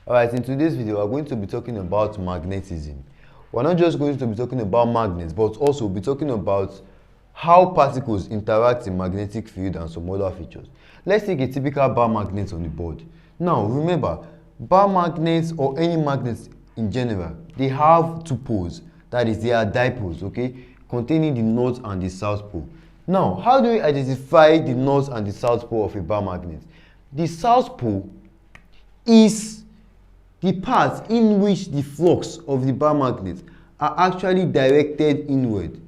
Alright, in today's video, we're going to be talking about magnetism. We're not just going to be talking about magnets, but also be talking about how particles interact in magnetic field and some other features. Let's take a typical bar magnet on the board. Now, remember, bar magnets or any magnets in general, they have two poles. That is, they are dipoles, okay, containing the north and the south pole. Now, how do we identify the north and the south pole of a bar magnet? The south pole is the part in which the flux of the bar magnet are actually directed inward.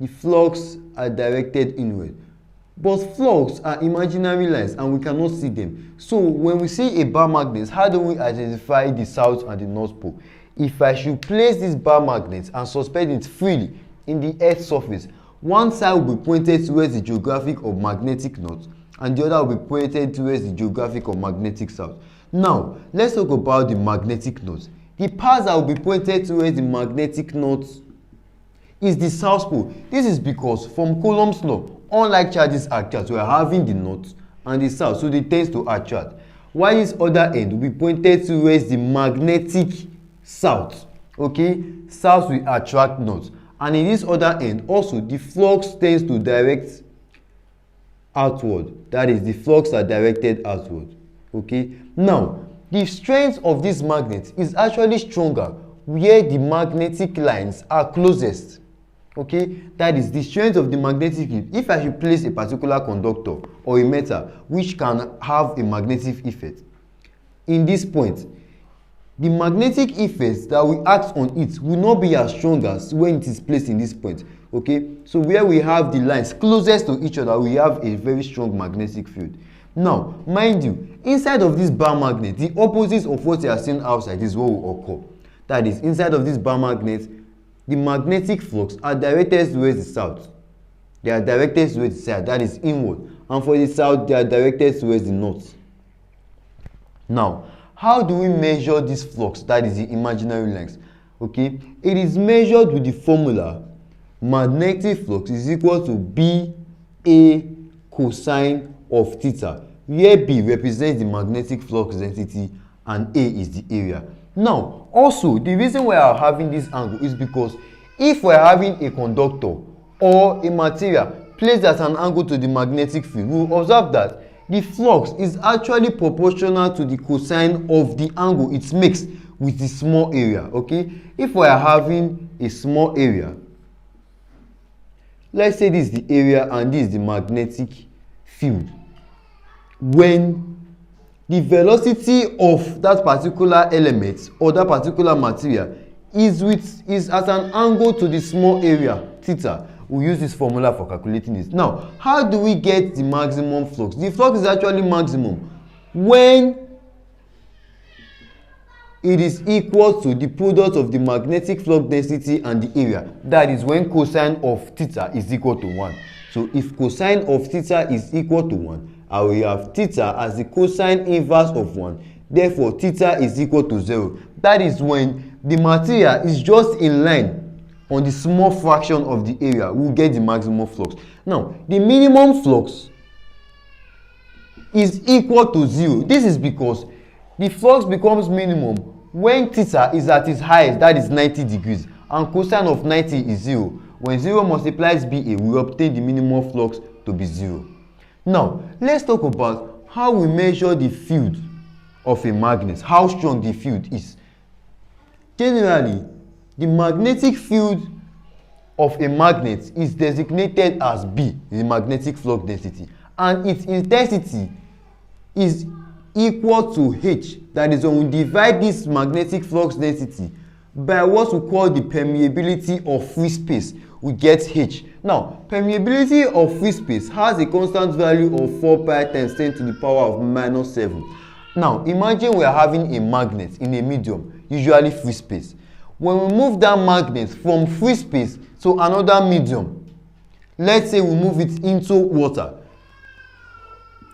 The flux are directed inward. But flux are imaginary lines and we cannot see them. So when we see a bar magnet, how do we identify the south and the north pole? If I should place this bar magnet and suspend it freely in the Earth's surface, one side will be pointed towards the geographic or magnetic north and the other will be pointed towards the geographic or magnetic south. Now, let's talk about the magnetic north. The parts that will be pointed towards the magnetic north is the south pole. This is because from Coulomb's law, unlike charges attract, we are having the north and the south, so they tend to attract. While this other end will be pointed towards the magnetic south. Okay, south will attract north, and in this other end also the flux tends to direct outward. That is, the flux are directed outward. Okay, now the strength of this magnet is actually stronger where the magnetic lines are closest. Okay, that is, the strength of the magnetic field. If I should place a particular conductor or a metal which can have a magnetic effect in this point, the magnetic effects that will act on it will not be as strong as when it is placed in this point. Okay, so where we have the lines closest to each other, we have a very strong magnetic field. Now, mind you, inside of this bar magnet, the opposite of what you are seeing outside is what will occur. That is, inside of this bar magnet, the magnetic flux are directed towards the south. They are directed towards the south, that is inward. And for the south, they are directed towards the north. Now, how do we measure this flux, that is the imaginary lines? Okay, it is measured with the formula magnetic flux is equal to B A cosine of theta, where B represents the magnetic flux density and A is the area. Now, also, the reason why I'm having this angle is because if we're having a conductor or a material placed at an angle to the magnetic field, we'll observe that the flux is actually proportional to the cosine of the angle it makes with the small area. Okay, if we are having a small area, let's say this is the area and this is the magnetic field, when the velocity of that particular element or that particular material is at an angle to the small area theta, we use this formula for calculating this. Now, how do we get the maximum flux? The flux is actually maximum when it is equal to the product of the magnetic flux density and the area. That is when cosine of theta is equal to 1. So if cosine of theta is equal to 1, I will have theta as the cosine inverse of 1. Therefore, theta is equal to 0. That is when the material is just in line on the small fraction of the area, we will get the maximum flux. Now, the minimum flux is equal to 0. This is because the flux becomes minimum when theta is at its highest, that is 90 degrees, and cosine of 90 is 0. When 0 multiplies BA, we obtain the minimum flux to be 0. Now, let's talk about how we measure the field of a magnet, how strong the field is. Generally, the magnetic field of a magnet is designated as B, the magnetic flux density, and its intensity is equal to H. That is, when we divide this magnetic flux density by what we call the permeability of free space, we get H. Now, permeability of free space has a constant value of 4 pi times 10 to the power of minus 7. Now, imagine we are having a magnet in a medium, usually free space. When we move that magnet from free space to another medium, let's say we move it into water,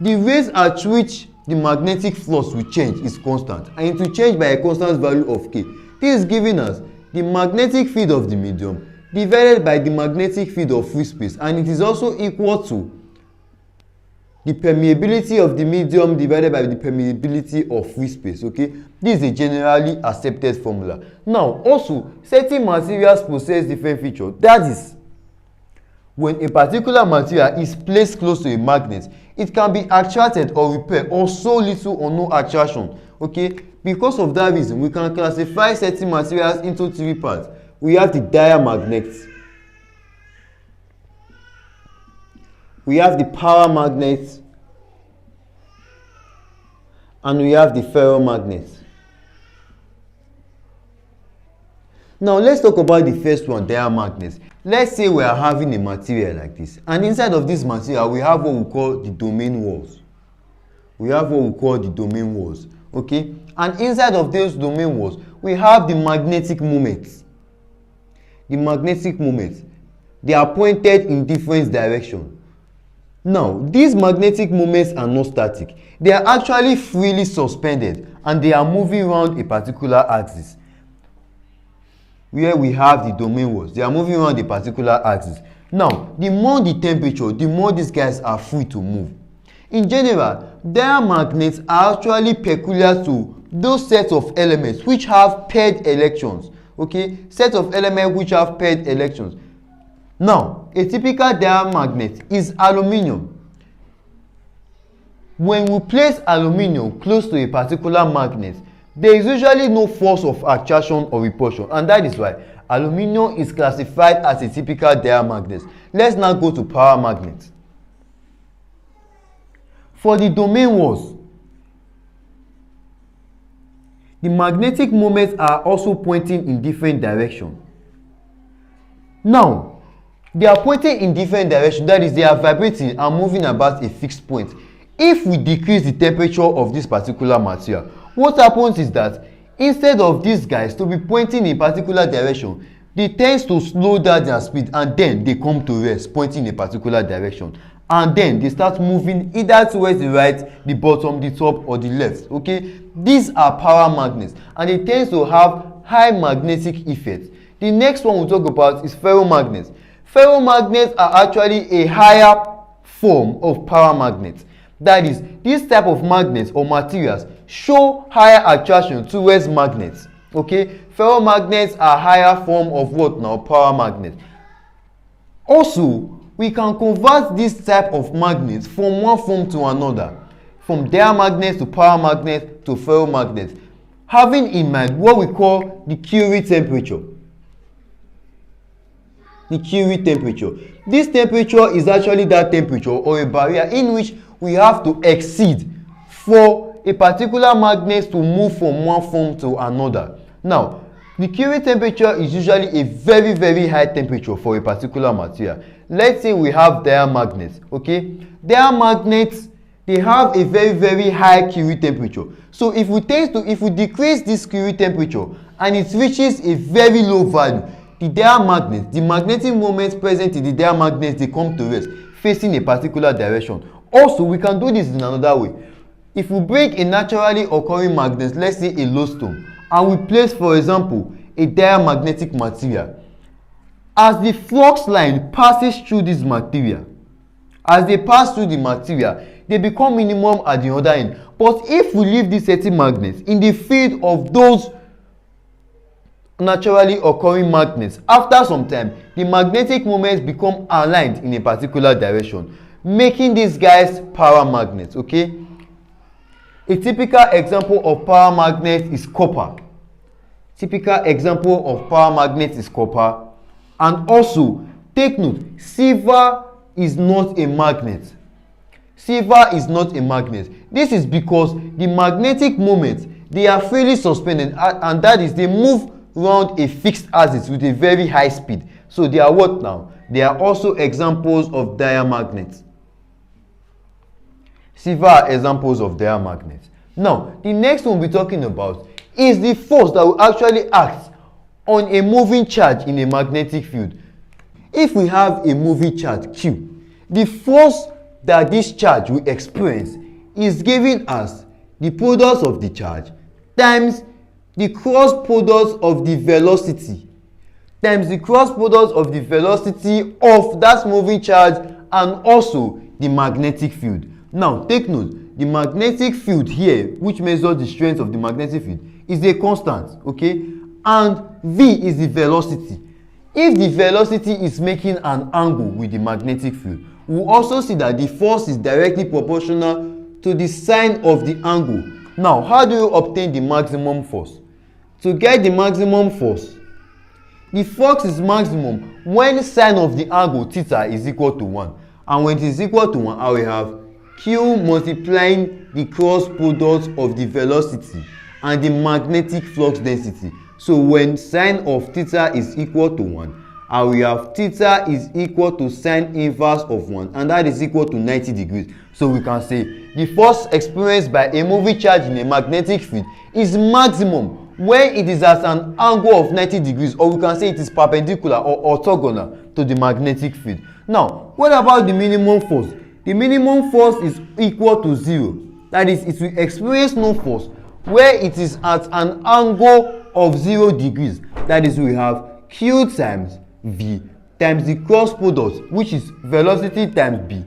the rate at which the magnetic flux will change is constant, and it will change by a constant value of K. This is giving us the magnetic field of the medium divided by the magnetic field of free space, and it is also equal to the permeability of the medium divided by the permeability of free space. Okay, this is a generally accepted formula. Now also, certain materials possess different features. That is, when a particular material is placed close to a magnet, it can be attracted or repelled, or so little or no attraction. Okay, because of that reason, we can classify certain materials into three parts. We have the diamagnet, we have the paramagnet, and we have the ferromagnet. Now let's talk about the first one, diamagnets. Let's say we are having a material like this, and inside of this material we have what we call the domain walls. Okay, and inside of those domain walls we have the magnetic moments. They are pointed in different directions. Now these magnetic moments are not static. They are actually freely suspended, and they are moving around a particular axis. Where we have the domain walls, they are moving around a particular axis. Now, the more the temperature, the more these guys are free to move. In general, diamagnets are actually peculiar to those sets of elements which have paired electrons. Okay, sets of elements which have paired electrons. Now, a typical diamagnet is aluminium. When we place aluminium close to a particular magnet, there is usually no force of attraction or repulsion, and that is why aluminium is classified as a typical diamagnet. Let's now go to paramagnet. For the domain walls, the magnetic moments are also pointing in different directions. Now, they are pointing in different directions, that is, they are vibrating and moving about a fixed point. If we decrease the temperature of this particular material, what happens is that instead of these guys to be pointing in a particular direction, they tend to slow down their speed, and then they come to rest pointing in a particular direction, and then they start moving either towards the right, the bottom, the top, or the left. Okay, these are paramagnets, and they tend to have high magnetic effect. The next one we'll talk about is ferromagnets. Ferromagnets are actually a higher form of paramagnets. That is, this type of magnets or materials show higher attraction towards magnets. Okay, ferromagnets are higher form of what now? Paramagnets. Also, we can convert this type of magnets from one form to another, from diamagnets to paramagnets to ferromagnets, having in mind what we call the Curie temperature. This temperature is actually that temperature or a barrier in which we have to exceed for a particular magnet to move from one form to another. Now, the Curie temperature is usually a very, very high temperature for a particular material. Let's say we have diamagnets. Okay, diamagnets, they have a very, very high Curie temperature. So if we decrease this Curie temperature and it reaches a very low value, the diamagnets, the magnetic moments present in the diamagnets, they come to rest facing a particular direction. Also, we can do this in another way. If we break a naturally occurring magnet, let's say a lodestone, and we place, for example, a diamagnetic material, as the flux line passes through this material, as they pass through the material, they become minimum at the other end. But if we leave these certain magnets in the field of those naturally occurring magnets, after some time, the magnetic moments become aligned in a particular direction, making these guys paramagnets. Okay, a typical example of paramagnet is copper. And also take note, silver is not a magnet. This is because the magnetic moments, they are freely suspended, and that is, they move around a fixed axis with a very high speed. So they are what now? They are also examples of diamagnets. Silver are examples of diamagnets. Now, the next one we're talking about is the force that will actually act on a moving charge in a magnetic field. If we have a moving charge Q, the force that this charge will experience is given as the product of the charge times the cross product of the velocity of that moving charge and also the magnetic field. Now take note, the magnetic field here, which measures the strength of the magnetic field, is a constant, okay, and v is the velocity. If the velocity is making an angle with the magnetic field, we will also see that the force is directly proportional to the sine of the angle. Now, how do you obtain the maximum force? To get the maximum force, the force is maximum when sine of the angle theta is equal to 1. And when it is equal to 1, I will have Q multiplying the cross product of the velocity and the magnetic flux density. So when sine of theta is equal to 1, I will have theta is equal to sine inverse of 1, and that is equal to 90 degrees. So we can say the force experienced by a moving charge in a magnetic field is maximum when it is at an angle of 90 degrees, or we can say it is perpendicular or orthogonal to the magnetic field. Now, what about the minimum force? The minimum force is equal to 0. That is, it will experience no force where it is at an angle of 0 degrees. That is, we have Q times V times the cross product, which is velocity times B,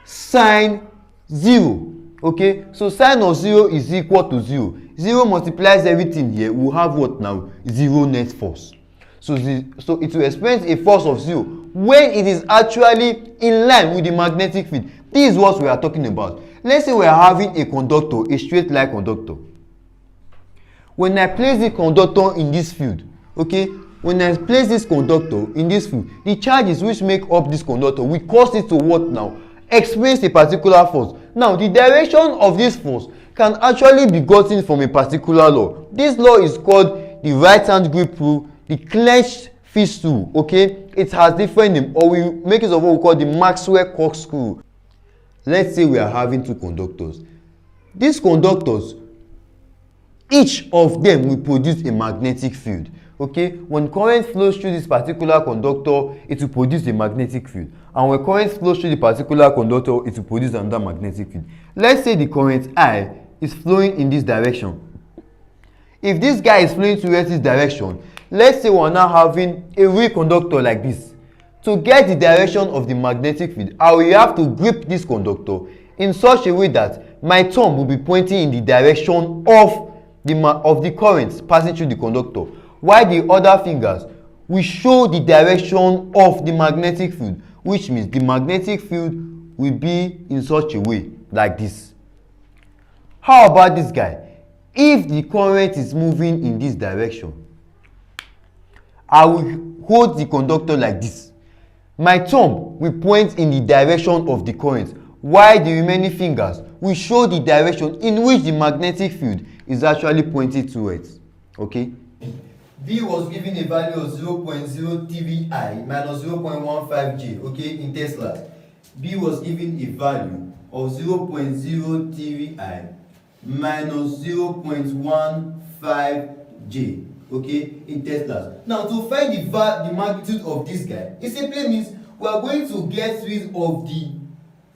sine 0. Okay, so sine of 0 is equal to 0. 0 multiplies everything here. We have what now? 0 net force. So it will experience a force of 0 when it is actually in line with the magnetic field. This is what we are talking about. Let's say we are having a conductor, a straight line conductor. When I place the conductor in this field, okay, when I place this conductor in this field, the charges which make up this conductor will cause it to what now? Experience a particular force. Now, the direction of this force can actually be gotten from a particular law. This law is called the right hand grip rule, the clenched fist rule. Okay, it has different name, or we make use of what we call the Maxwell corkscrew. Let's say we are having two conductors. These conductors, each of them will produce a magnetic field. Okay, when current flows through this particular conductor, it will produce a magnetic field, and when current flows through the particular conductor, it will produce another magnetic field. Let's say the current I is flowing in this direction. If this guy is flowing towards this direction, let's say we are now having a real conductor like this. To get the direction of the magnetic field, I will have to grip this conductor in such a way that my thumb will be pointing in the direction of the current passing through the conductor, while the other fingers will show the direction of the magnetic field, which means the magnetic field will be in such a way like this. How about this guy? If the current is moving in this direction, I will hold the conductor like this. My thumb will point in the direction of the current, while the remaining fingers will show the direction in which the magnetic field is actually pointed towards. Okay? V was given a value of 0.0 TVI minus 0.15 J, okay, in Tesla. B was given a value of 0.0 TVI minus 0.15 J, okay, in Teslas. Now, to find the magnitude of this guy, it simply means we are going to get rid of the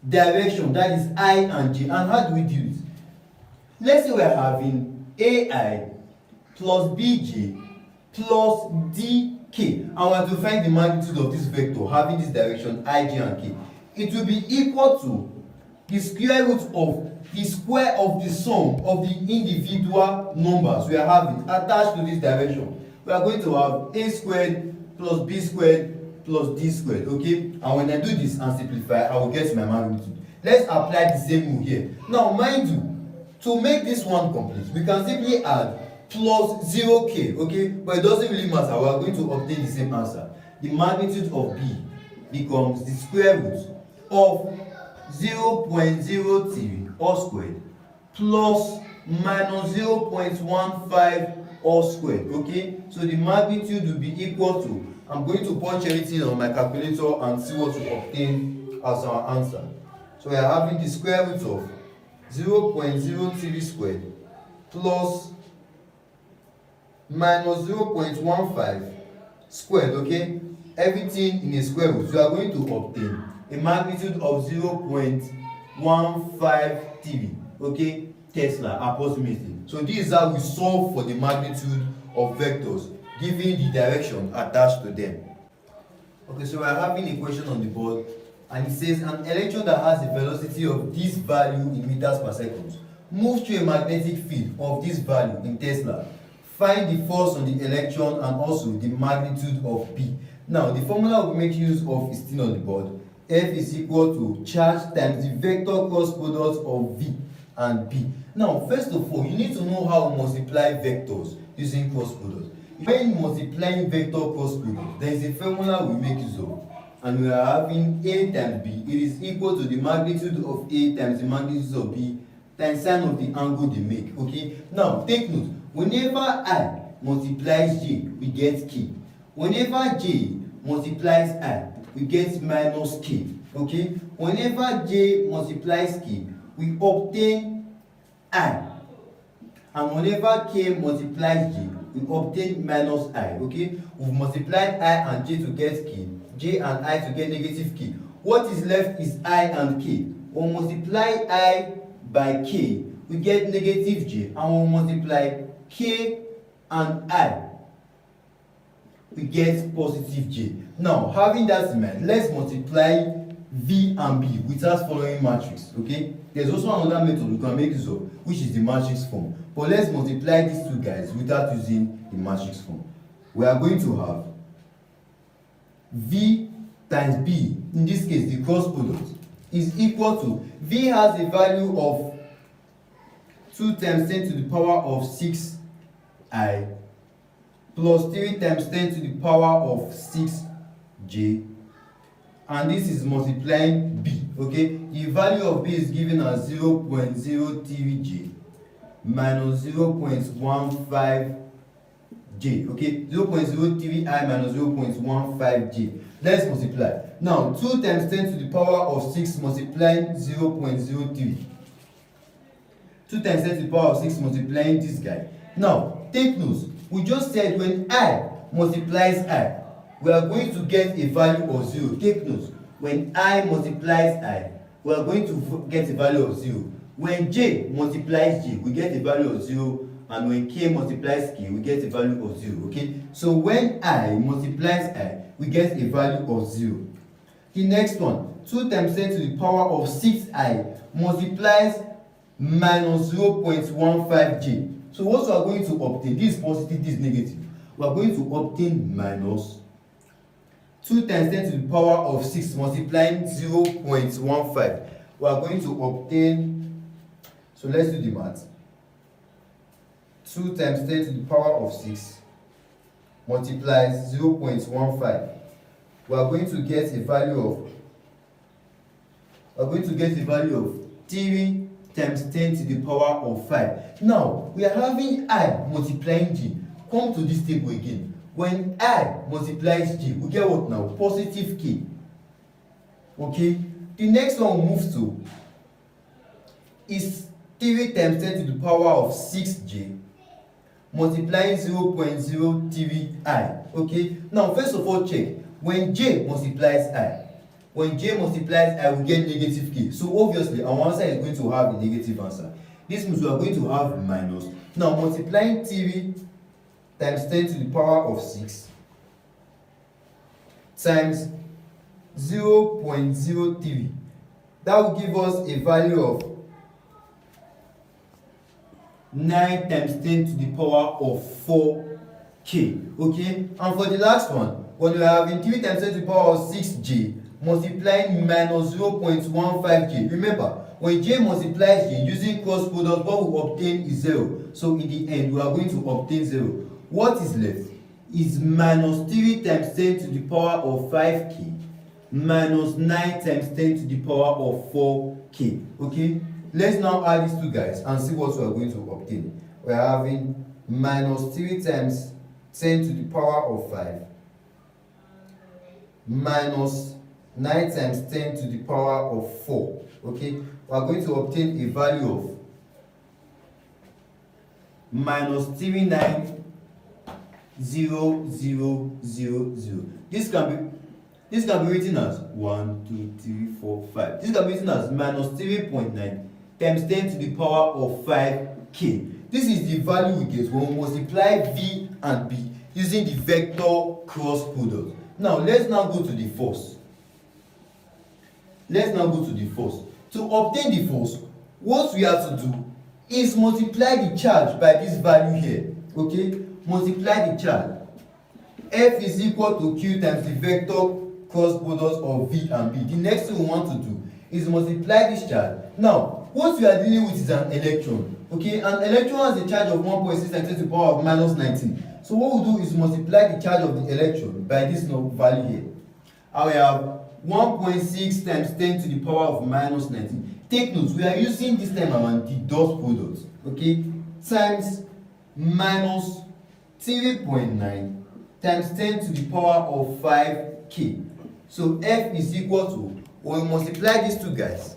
direction, that is I and J. And how do we do it? Let's say we are having AI plus BJ plus DK, and we want to find the magnitude of this vector having this direction I, J, and K. It will be equal to the square root of the square of the sum of the individual numbers we are having attached to this direction. We are going to have A squared plus B squared plus D squared, okay? And when I do this and simplify, I will get my magnitude. Let's apply the same rule here. Now, mind you, to make this one complete, we can simply add plus 0k, okay? But it doesn't really matter. We are going to obtain the same answer. The magnitude of B becomes the square root of 0.03 all squared plus minus 0.15 all squared, okay? So the magnitude will be equal to, I'm going to punch everything on my calculator and see what we obtain as our answer. So we are having the square root of 0.03 squared plus minus 0.15 squared, okay? Everything in a square root. So we are going to obtain a magnitude of 0.15 TV, okay, Tesla approximately. So this is how we solve for the magnitude of vectors given the direction attached to them. Okay, so we are having a question on the board And it says an electron that has a velocity of this value in meters per second moves through a magnetic field of this value in Tesla. Find the force on the electron and also the magnitude of B. Now, the formula we make use of is still on the board. F is equal to charge times the vector cross product of V and B. Now, first of all, you need to know how to multiply vectors using cross product. When multiplying vector cross product, there is a formula we make use of, and we are having A times B. It is equal to the magnitude of A times the magnitude of B times sine of the angle they make. Okay. Now, take note. Whenever I multiplies J, we get K. Whenever J multiplies I, we get minus K. Okay. Whenever J multiplies K, we obtain I. And whenever K multiplies J, we obtain minus I. Okay. We've multiplied I and J to get K. J and I to get negative K. What is left is I and K. We'll multiply I by K, we get negative J, and we'll multiply K and I, we get positive J. Now, having that in mind, let's multiply V and B without following matrix. Okay, there's also another method we can make use of, which is the matrix form, but let's multiply these two guys without using the matrix form. We are going to have V times B, in this case the cross product, is equal to, V has a value of 2 times 10 to the power of 6I plus 3 times 10 to the power of 6J, and this is multiplying B. Okay, the value of B is given as 0.03J minus 0.15J. Okay, 0.03I minus 0.15J. Let's multiply. Now, 2 times 10 to the power of 6 multiplying 0.03. 2 times 10 to the power of 6 multiplying this guy. Now, take note. We just said when I multiplies I, we are going to get a value of 0. Take note. When I multiplies I, we are going to get a value of 0. When J multiplies J, we get a value of 0. And when K multiplies K, we get a value of 0. Okay? So when I multiplies I, we get a value of 0. The next one, 2 times 10 to the power of 6I multiplies minus 0.15J. So what we are going to obtain, this is positive, this is negative. We are going to obtain minus 2 times 10 to the power of 6 multiplying 0.15. We are going to obtain, so let's do the math. 2 times 10 to the power of 6 multiplies 0.15. We are going to get a value of 3 times 10 to the power of 5. Now, we are having I multiplying J. Come to this table again. When I multiplies J, we get what now? Positive K. Okay? The next one we move to is 3 times 10 to the power of 6J multiplying 0.03I. Okay? Now, first of all, check. When J multiplies I, we get negative K. So obviously, our answer is going to have a negative answer. This means we are going to have minus. Now, multiplying 3 times 10 to the power of 6 times 0.03. That will give us a value of 9 times 10 to the power of 4K. Okay? And for the last one, when we are having 3 times 10 to the power of 6J multiplying minus 0.15J. Remember, when J multiplies J using cross product, what we obtain is 0. So in the end, we are going to obtain 0. What is left is minus 3 times 10 to the power of 5K minus 9 times 10 to the power of 4K. Okay? Let's now add these two guys and see what we are going to obtain. We are having minus 3 times 10 to the power of 5 minus 9 times 10 to the power of 4. Okay? We are going to obtain a value of minus 39,000. This can be written as 1, 2, 3, 4, 5. This can be written as minus 3.9 times 10 to the power of 5K. This is the value we get when we multiply V and B using the vector cross product. Now, let's now go to the force. Let's now go to the force. To obtain the force, what we have to do is multiply the charge by this value here. Okay, multiply the charge. F is equal to Q times the vector cross products of V and B. The next thing we want to do is multiply this charge. Now, what we are dealing with is an electron. Okay, an electron has a charge of 1.6 times 10 to the power of minus 19. So what we'll do is multiply the charge of the electron by this value here. I will have 1.6 times 10 to the power of minus 19. Take note, we are using this time around the dot product. Okay, times minus 3.9 times 10 to the power of 5k. So F is equal to, we'll multiply these two guys.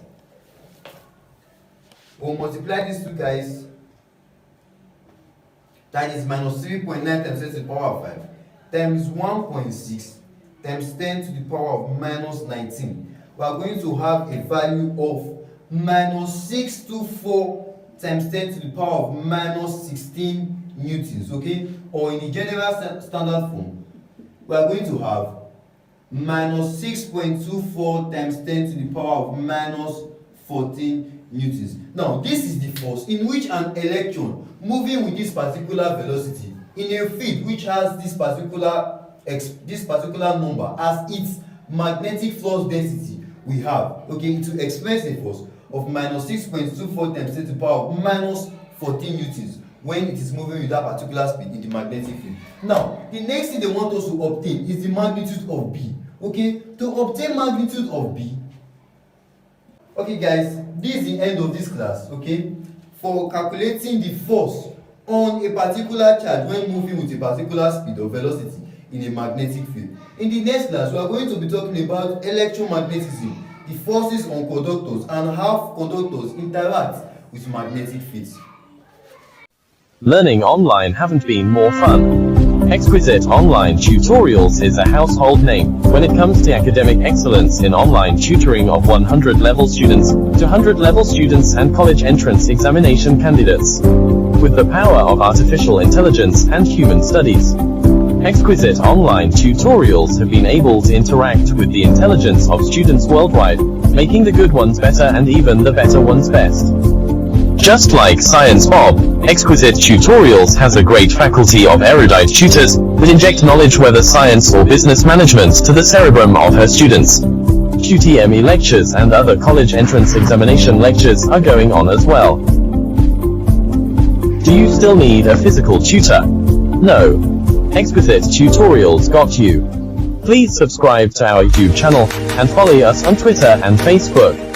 That is minus 3.9 times 10 to the power of 5 times 1.6 times 10 to the power of minus 19. We are going to have a value of minus 624 times 10 to the power of minus 16 newtons. Okay, or in the general standard form, we are going to have minus 6.24 times 10 to the power of minus 14 newtons. Now, this is the force in which an electron moving with this particular velocity in a field which has this particular number as its magnetic flux density we have. Okay, it will express a force of minus 6.24 times 10 to the power of minus 14 newtons when it is moving with that particular speed in the magnetic field. Now, the next thing they want us to obtain is the magnitude of B. Okay, to obtain magnitude of B, okay guys, this is the end of this class. Okay, for calculating the force on a particular charge when moving with a particular speed or velocity in a magnetic field. In the next class, we are going to be talking about electromagnetism, the forces on conductors, and how conductors interact with magnetic fields. Learning online haven't been more fun. Exquisite Online Tutorials is a household name when it comes to academic excellence in online tutoring of 100 level students to 100 level students and college entrance examination candidates. With the power of artificial intelligence and human studies, Exquisite Online Tutorials have been able to interact with the intelligence of students worldwide, making the good ones better and even the better ones best. Just like Science Bob, Exquisite Tutorials has a great faculty of erudite tutors that inject knowledge, whether science or business management, to the cerebrum of her students. QTME lectures and other college entrance examination lectures are going on as well. Do you still need a physical tutor? No. Exquisite Tutorials got you. Please subscribe to our YouTube channel and follow us on Twitter and Facebook.